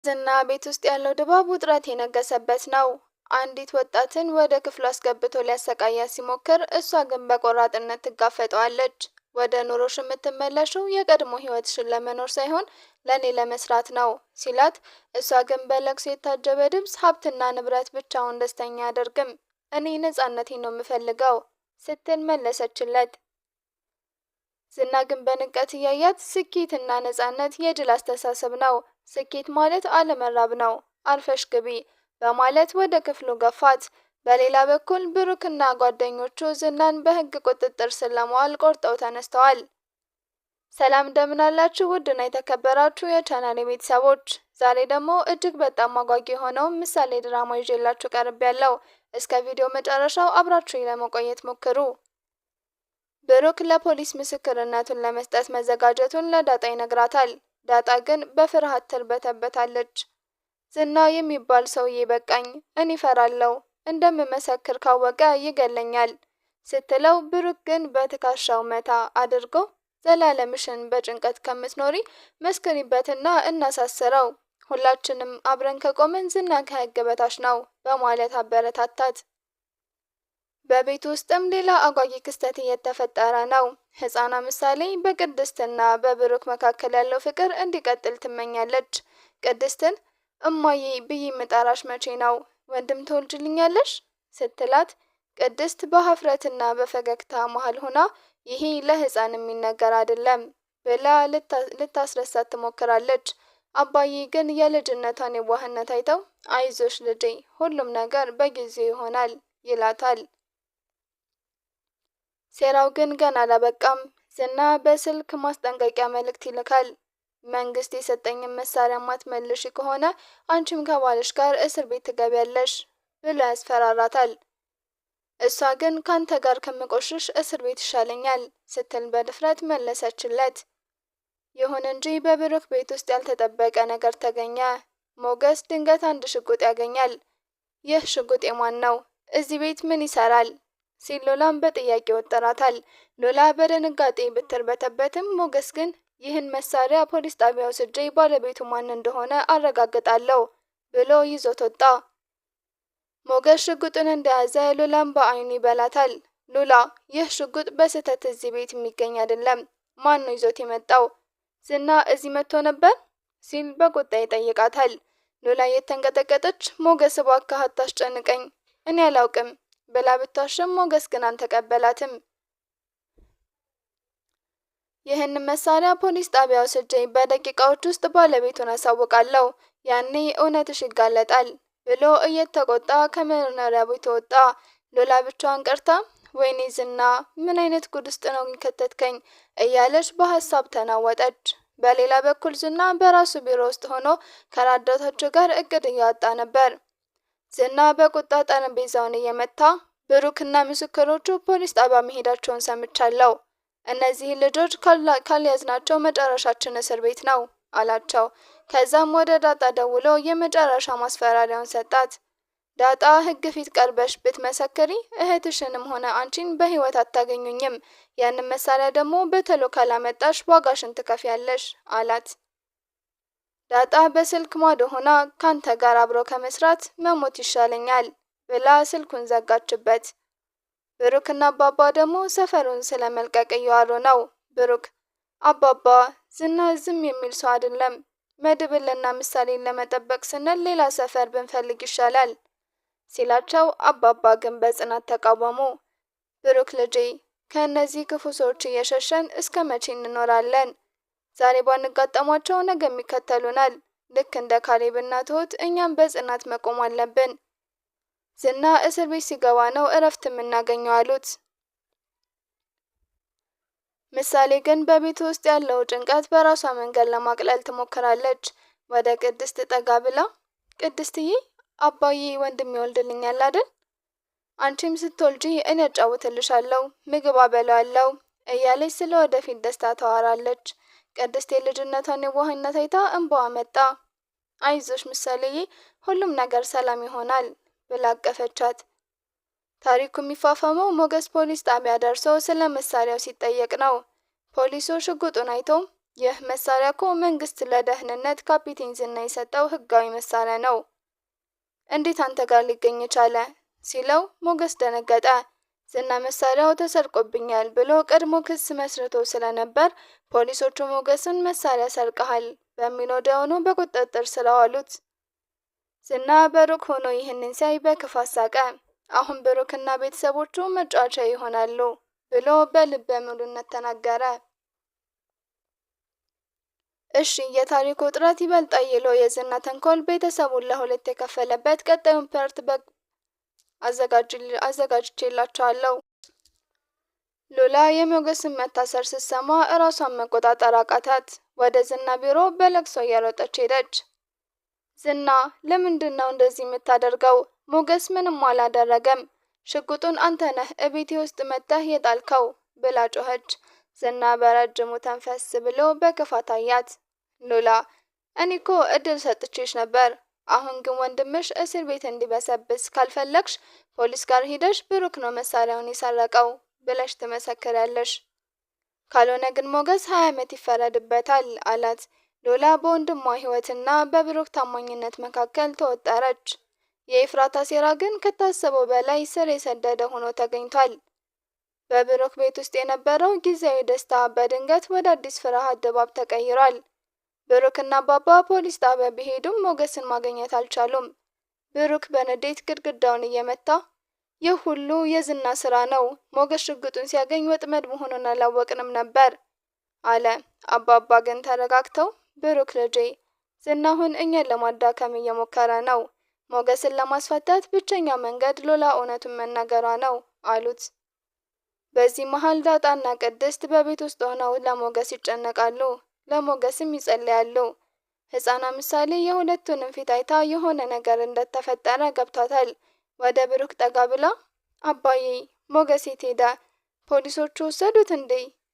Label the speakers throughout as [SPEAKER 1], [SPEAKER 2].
[SPEAKER 1] ዝና ቤት ውስጥ ያለው ድባብ ውጥረት የነገሰበት ነው። አንዲት ወጣትን ወደ ክፍሉ አስገብቶ ሊያሰቃያት ሲሞክር፣ እሷ ግን በቆራጥነት ትጋፈጠዋለች። ወደ ኑሮሽ የምትመለሽው የቀድሞ ህይወትሽን ለመኖር ሳይሆን ለኔ ለመስራት ነው ሲላት፣ እሷ ግን በለቅሶ የታጀበ ድምፅ ሀብትና ንብረት ብቻውን ደስተኛ አያደርግም፣ እኔ ነጻነቴን ነው የምፈልገው ስትል መለሰችለት። ዝና ግን በንቀት እያያት ስኬትና ነጻነት የድል አስተሳሰብ ነው፣ ስኬት ማለት አለመራብ ነው፣ አርፈሽ ግቢ በማለት ወደ ክፍሉ ገፋት። በሌላ በኩል ብሩክና ጓደኞቹ ዝናን በህግ ቁጥጥር ስር ለማዋል ቆርጠው ተነስተዋል። ሰላም እንደምን አላችሁ ውድና የተከበራችሁ የቻናሌ ቤተሰቦች፣ ዛሬ ደግሞ እጅግ በጣም አጓጊ የሆነውን ምሳሌ ድራማ ይዤላችሁ ቀርቤያለሁ። እስከ ቪዲዮ መጨረሻው አብራችሁኝ ለመቆየት ሞክሩ። ብሩክ ለፖሊስ ምስክርነቱን ለመስጠት መዘጋጀቱን ለዳጣ ይነግራታል። ዳጣ ግን በፍርሃት ትርበተበታለች። ዝና የሚባል ሰውዬ በቃኝ፣ እኔ እፈራለሁ፣ እንደምመሰክር ካወቀ ይገለኛል ስትለው፣ ብሩክ ግን በትከሻው መታ አድርጎ ዘላለምሽን በጭንቀት ከምትኖሪ መስክሪበትና እናሳስረው፣ ሁላችንም አብረን ከቆምን ዝና ከህግ በታች ነው በማለት አበረታታት። በቤት ውስጥም ሌላ አጓጊ ክስተት እየተፈጠረ ነው። ህፃኗ ምሳሌ በቅድስትና በብሩክ መካከል ያለው ፍቅር እንዲቀጥል ትመኛለች። ቅድስትን እማዬ ብዬ ምጠራሽ መቼ ነው? ወንድም ትወልጅልኛለሽ? ስትላት፣ ቅድስት በሀፍረትና በፈገግታ መሃል ሆና ይሄ ለህፃን የሚነገር አይደለም ብላ ልታስረሳት ትሞክራለች። አባዬ ግን የልጅነቷን የዋህነት አይተው አይዞሽ ልጄ፣ ሁሉም ነገር በጊዜው ይሆናል ይላታል። ሴራው ግን ገና አላበቃም። ዝና በስልክ ማስጠንቀቂያ መልእክት ይልካል። መንግስት የሰጠኝን መሳሪያ ማትመልሺ ከሆነ አንቺም ከባልሽ ጋር እስር ቤት ትገቢያለሽ ብሎ ያስፈራራታል። እሷ ግን ካንተ ጋር ከምቆሽሽ እስር ቤት ይሻለኛል ስትል በድፍረት መለሰችለት። ይሁን እንጂ በብሩክ ቤት ውስጥ ያልተጠበቀ ነገር ተገኘ። ሞገስ ድንገት አንድ ሽጉጥ ያገኛል። ይህ ሽጉጥ የማን ነው? እዚህ ቤት ምን ይሰራል? ሲል ሎላም በጥያቄ ወጠራታል። ሎላ በድንጋጤ ብትርበተበትም ሞገስ ግን ይህን መሳሪያ ፖሊስ ጣቢያ ወስጄ ባለቤቱ ማን እንደሆነ አረጋግጣለሁ ብሎ ይዞት ወጣ። ሞገስ ሽጉጡን እንደያዘ ሎላም በአይኑ ይበላታል። ሎላ ይህ ሽጉጥ በስህተት እዚህ ቤት የሚገኝ አይደለም፣ ማን ነው ይዞት የመጣው? ዝና እዚህ መጥቶ ነበር ሲል በቁጣ ይጠይቃታል። ሎላ የተንቀጠቀጠች ሞገስ እባክህ አታስጨንቀኝ፣ እኔ አላውቅም ብላ ብታሽም ሞገስ ግን አልተቀበላትም። ይህን መሳሪያ ፖሊስ ጣቢያ ወስጄ በደቂቃዎች ውስጥ ባለቤቱን አሳውቃለሁ፣ ያኔ እውነትሽ ይጋለጣል ብሎ እየተቆጣ ከመኖሪያ ቤቱ ወጣ። ሎላ ብቻዋን ቀርታ ወይኔ ዝና ምን አይነት ጉድ ውስጥ ነው ከተትከኝ እያለች በሀሳብ ተናወጠች። በሌላ በኩል ዝና በራሱ ቢሮ ውስጥ ሆኖ ከረዳቶቹ ጋር እቅድ እያወጣ ነበር። ዝና በቁጣ ጠረጴዛውን እየመታ ብሩክና ምስክሮቹ ፖሊስ ጣቢያ መሄዳቸውን ሰምቻለሁ፣ እነዚህ ልጆች ካልያዝናቸው መጨረሻችን እስር ቤት ነው አላቸው። ከዛም ወደ ዳጣ ደውሎ የመጨረሻ ማስፈራሪያውን ሰጣት። ዳጣ ህግ ፊት ቀርበሽ ብትመሰክሪ እህትሽንም ሆነ አንቺን በህይወት አታገኙኝም፣ ያንን መሳሪያ ደግሞ በቶሎ ካላመጣሽ ዋጋሽን ትከፍያለሽ አላት። ዳጣ በስልክ ማዶ ሆና ካንተ ጋር አብሮ ከመስራት መሞት ይሻለኛል ብላ ስልኩን ዘጋችበት። ብሩክና አባባ ደግሞ ሰፈሩን ስለመልቀቅ እያወሩ ነው። ብሩክ አባባ ዝና ዝም የሚል ሰው አይደለም፣ መድብልና ምሳሌን ለመጠበቅ ስንል ሌላ ሰፈር ብንፈልግ ይሻላል ሲላቸው፣ አባባ ግን በጽናት ተቃወሙ። ብሩክ ልጄ ከእነዚህ ክፉ ሰዎች እየሸሸን እስከ መቼ እንኖራለን? ዛሬ ባንጋጠሟቸው ነገ የሚከተሉናል። ልክ እንደ ካሌብና ትሁት እኛም በጽናት መቆም አለብን። ዝና እስር ቤት ሲገባ ነው እረፍት የምናገኘው አሉት። ምሳሌ ግን በቤት ውስጥ ያለው ጭንቀት በራሷ መንገድ ለማቅለል ትሞክራለች። ወደ ቅድስት ጠጋ ብላ ቅድስትዬ አባዬ ወንድም ይወልድልኛል አይደል? አንቺም ስትወልጂ እኔ አጫውትልሻለሁ፣ ምግብ አበላዋለሁ እያለች ስለ ወደፊት ደስታ ታወራለች። ቅድስት የልጅነቷን የዋህነት አይታ እንባዋ መጣ። አይዞሽ ምሳሌዬ፣ ሁሉም ነገር ሰላም ይሆናል ብላ አቀፈቻት። ታሪኩ የሚፋፋመው ሞገስ ፖሊስ ጣቢያ ደርሶ ስለ መሳሪያው ሲጠየቅ ነው። ፖሊሱ ሽጉጡን አይቶ ይህ መሳሪያ እኮ መንግስት ለደህንነት ካፒቴን ዝና የሰጠው ህጋዊ መሳሪያ ነው። እንዴት አንተ ጋር ሊገኝ ቻለ? ሲለው ሞገስ ደነገጠ። ዝና መሳሪያው ተሰርቆብኛል ብሎ ቀድሞ ክስ መስርቶ ስለነበር ፖሊሶቹ ሞገስን መሳሪያ ሰርቀሃል በሚል ወዲያውኑ በቁጥጥር ስር አዋሉት። ዝና በሩቅ ሆኖ ይህንን ሲያይ በክፋት ሳቀ። አሁን ብሩክና ቤተሰቦቹ መጫወቻ ይሆናሉ ብሎ በልበ ሙሉነት ተናገረ። እሺ የታሪኩ ውጥረት ይበልጥ አይሎ የዝና ተንኮል ቤተሰቡን ለሁለት የከፈለበት ቀጣዩን ፓርት አዘጋጅቼላችኋለሁ። ሉላ የሞገስን መታሰር ስትሰማ እራሷን መቆጣጠር አቃታት። ወደ ዝና ቢሮ በለቅሶ እየሮጠች ሄደች። ዝና ለምንድን ነው እንደዚህ የምታደርገው? ሞገስ ምንም አላደረገም። ሽጉጡን አንተ ነህ እቤቴ ውስጥ መተህ የጣልከው ብላ ጮኸች። ዝና በረጅሙ ተንፈስ ብሎ በክፋት አያት። ሉላ እኔ እኮ እድል ሰጥቼሽ ነበር። አሁን ግን ወንድምሽ እስር ቤት እንዲበሰብስ ካልፈለግሽ ፖሊስ ጋር ሂደሽ ብሩክ ነው መሳሪያውን የሰረቀው ብለሽ ትመሰክሪያለሽ። ካልሆነ ግን ሞገስ 20 ዓመት ይፈረድበታል አላት። ሉላ በወንድሟ ህይወትና በብሩክ ታማኝነት መካከል ተወጠረች። የኤፍራታ ሴራ ግን ከታሰበው በላይ ስር የሰደደ ሆኖ ተገኝቷል። በብሩክ ቤት ውስጥ የነበረው ጊዜያዊ ደስታ በድንገት ወደ አዲስ ፍርሃት ድባብ ተቀይሯል። ብሩክና አባባ ፖሊስ ጣቢያ ቢሄዱም ሞገስን ማግኘት አልቻሉም። ብሩክ በንዴት ግድግዳውን እየመታ ይህ ሁሉ የዝና ስራ ነው፣ ሞገስ ሽጉጡን ሲያገኝ ወጥመድ መሆኑን አላወቅንም ነበር አለ። አባባ ግን ተረጋግተው ብሩክ ልጄ፣ ዝና አሁን እኛን ለማዳከም እየሞከረ ነው። ሞገስን ለማስፈታት ብቸኛው መንገድ ሉላ እውነቱን መናገሯ ነው አሉት። በዚህ መሃል ዳጣና ቅድስት በቤት ውስጥ ሆነው ለሞገስ ይጨነቃሉ። ለሞገስም ይጸልያሉ። ህፃኗ ምሳሌ የሁለቱንም ፊት አይታ የሆነ ነገር እንደተፈጠረ ገብቷታል። ወደ ብሩክ ጠጋ ብላ አባዬ ሞገስ የት ሄደ? ፖሊሶቹ ወሰዱት እንዴ?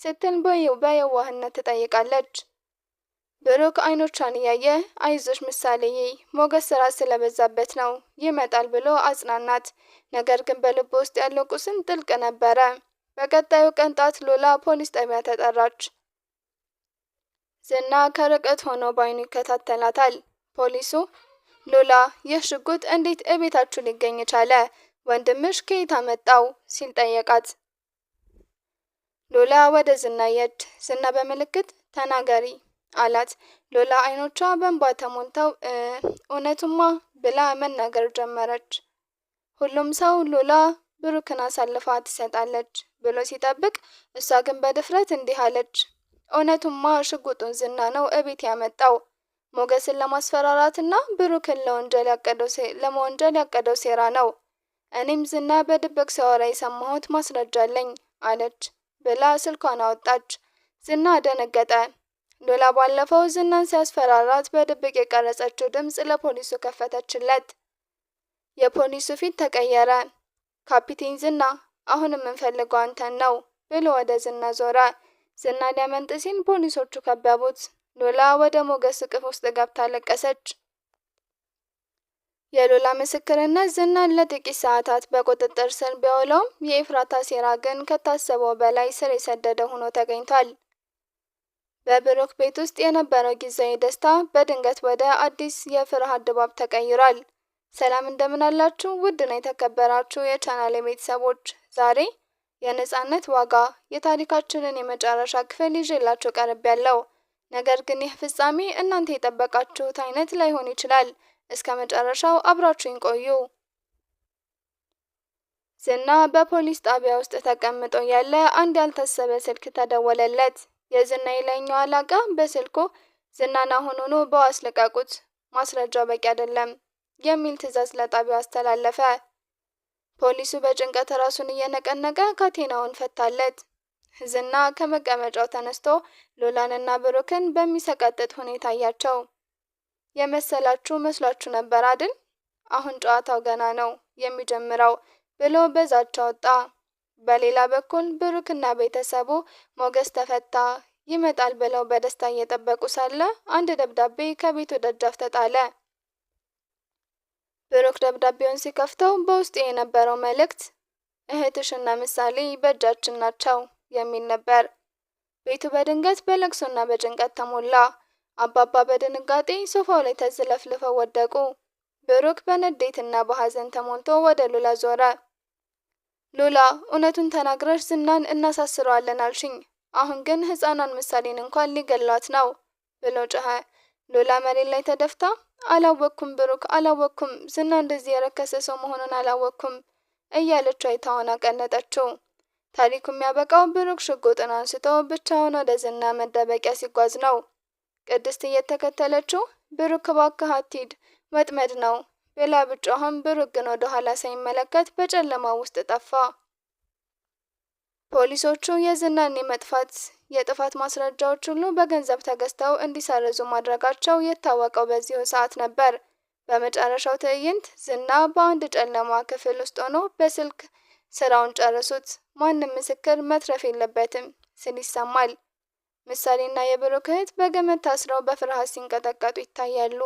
[SPEAKER 1] ስትል በየዋህነት ትጠይቃለች። ብሩክ አይኖቿን እያየ አይዞሽ ምሳሌዬ፣ ሞገስ ስራ ስለበዛበት ነው ይመጣል ብሎ አጽናናት። ነገር ግን በልብ ውስጥ ያለው ቁስል ጥልቅ ነበረ። በቀጣዩ ቀን ጧት ሉላ ፖሊስ ጣቢያ ተጠራች። ዝና ከርቀት ሆኖ ባይኑ ይከታተላታል። ፖሊሱ ሉላ ይህ ሽጉጥ እንዴት እቤታችሁ ሊገኝ ቻለ? ወንድምሽ ከየት አመጣው? ሲል ጠየቃት። ሉላ ወደ ዝና አየች። ዝና በምልክት ተናገሪ አላት። ሉላ አይኖቿ በእንባ ተሞልተው እውነቱማ ብላ መናገር ጀመረች። ሁሉም ሰው ሉላ ብሩክን አሳልፋ ትሰጣለች ብሎ ሲጠብቅ፣ እሷ ግን በድፍረት እንዲህ አለች። እውነቱማ ሽጉጡን ዝና ነው እቤት ያመጣው። ሞገስን ለማስፈራራትና ብሩክን ለመወንጀል ያቀደው ሴራ ነው። እኔም ዝና በድብቅ ሲያወራ የሰማሁት ማስረጃ አለኝ አለች ብላ ስልኳን አወጣች። ዝና ደነገጠ። ሉላ ባለፈው ዝናን ሲያስፈራራት በድብቅ የቀረጸችው ድምጽ ለፖሊሱ ከፈተችለት። የፖሊሱ ፊት ተቀየረ። ካፒቴን ዝና፣ አሁንም የምንፈልገው አንተን ነው ብሎ ወደ ዝና ዞረ። ዝና ሊያመልጥ ሲል ፖሊሶቹ ከበቡት። ሉላ ወደ ሞገስ እቅፍ ውስጥ ገብታ ለቀሰች። የሉላ ምስክርነት ዝናን ለጥቂት ሰዓታት በቁጥጥር ስር ቢያውለውም የኤፍራታ ሴራ ግን ከታሰበው በላይ ስር የሰደደ ሆኖ ተገኝቷል። በብሩክ ቤት ውስጥ የነበረው ጊዜያዊ ደስታ በድንገት ወደ አዲስ የፍርሃት ድባብ ተቀይሯል። ሰላም እንደምን አላችሁ? ውድና የተከበራችሁ የቻናሌ ቤተሰቦች፣ ዛሬ የነጻነት ዋጋ የታሪካችንን የመጨረሻ ክፍል ይዤላችሁ ቀርቤያለሁ። ነገር ግን ይህ ፍጻሜ እናንተ የጠበቃችሁት አይነት ላይሆን ይችላል። እስከ መጨረሻው አብራችሁኝ ቆዩ። ዝና በፖሊስ ጣቢያ ውስጥ ተቀምጦ ያለ አንድ ያልታሰበ ስልክ ተደወለለት። የዝና የላይኛው አለቃ በስልኩ ዝናን አሁኑኑ በዋስ ልቀቁት፣ ማስረጃው በቂ አይደለም የሚል ትዕዛዝ ለጣቢያው አስተላለፈ። ፖሊሱ በጭንቀት ራሱን እየነቀነቀ ካቴናውን ፈታለት። ዝና ከመቀመጫው ተነስቶ ሉላንና ብሩክን በሚሰቀጥጥ ሁኔታ አያቸው። የመሰላችሁ መስሏችሁ ነበር አይደል? አሁን ጨዋታው ገና ነው የሚጀምረው ብሎ በዛቻ ወጣ። በሌላ በኩል ብሩክና ቤተሰቡ ሞገስ ተፈታ ይመጣል ብለው በደስታ እየጠበቁ ሳለ አንድ ደብዳቤ ከቤቱ ደጃፍ ተጣለ። ብሩክ ደብዳቤውን ሲከፍተው በውስጡ የነበረው መልእክት እህትሽና ምሳሌ በእጃችን ናቸው የሚል ነበር። ቤቱ በድንገት በለቅሶና በጭንቀት ተሞላ። አባባ በድንጋጤ ሶፋው ላይ ተዝለፍልፈው ወደቁ። ብሩክ በንዴትና በሐዘን ተሞልቶ ወደ ሉላ ዞረ። ሉላ፣ እውነቱን ተናግረሽ ዝናን እናሳስረዋለን አልሽኝ። አሁን ግን ሕፃኗን ምሳሌን እንኳን ሊገሏት ነው ብሎ ጮኸ። ሉላ መሬት ላይ ተደፍታ አላወቅኩም ብሩክ፣ አላወቅኩም፣ ዝና እንደዚህ የረከሰ ሰው መሆኑን አላወቅኩም እያለች አይታውን አቀነጠችው። ታሪኩ የሚያበቃው ብሩክ ሽጉጡን አንስቶ ብቻውን ወደ ዝና መደበቂያ ሲጓዝ ነው። ቅድስት እየተከተለችው ብሩክ እባክህ አትሂድ፣ ወጥመድ ነው ብላ ብጮህም ብሩክ ግን ወደ ኋላ ሳይመለከት በጨለማ ውስጥ ጠፋ። ፖሊሶቹ የዝናን የጥፋት ማስረጃዎች ሁሉ በገንዘብ ተገዝተው እንዲሰረዙ ማድረጋቸው የታወቀው በዚሁ ሰዓት ነበር። በመጨረሻው ትዕይንት ዝና በአንድ ጨለማ ክፍል ውስጥ ሆኖ በስልክ ስራውን ጨርሱት፣ ማንም ምስክር መትረፍ የለበትም ሲል ይሰማል። ምሳሌና የብሩክ እህት በገመድ ታስረው በፍርሃት ሲንቀጠቀጡ ይታያሉ።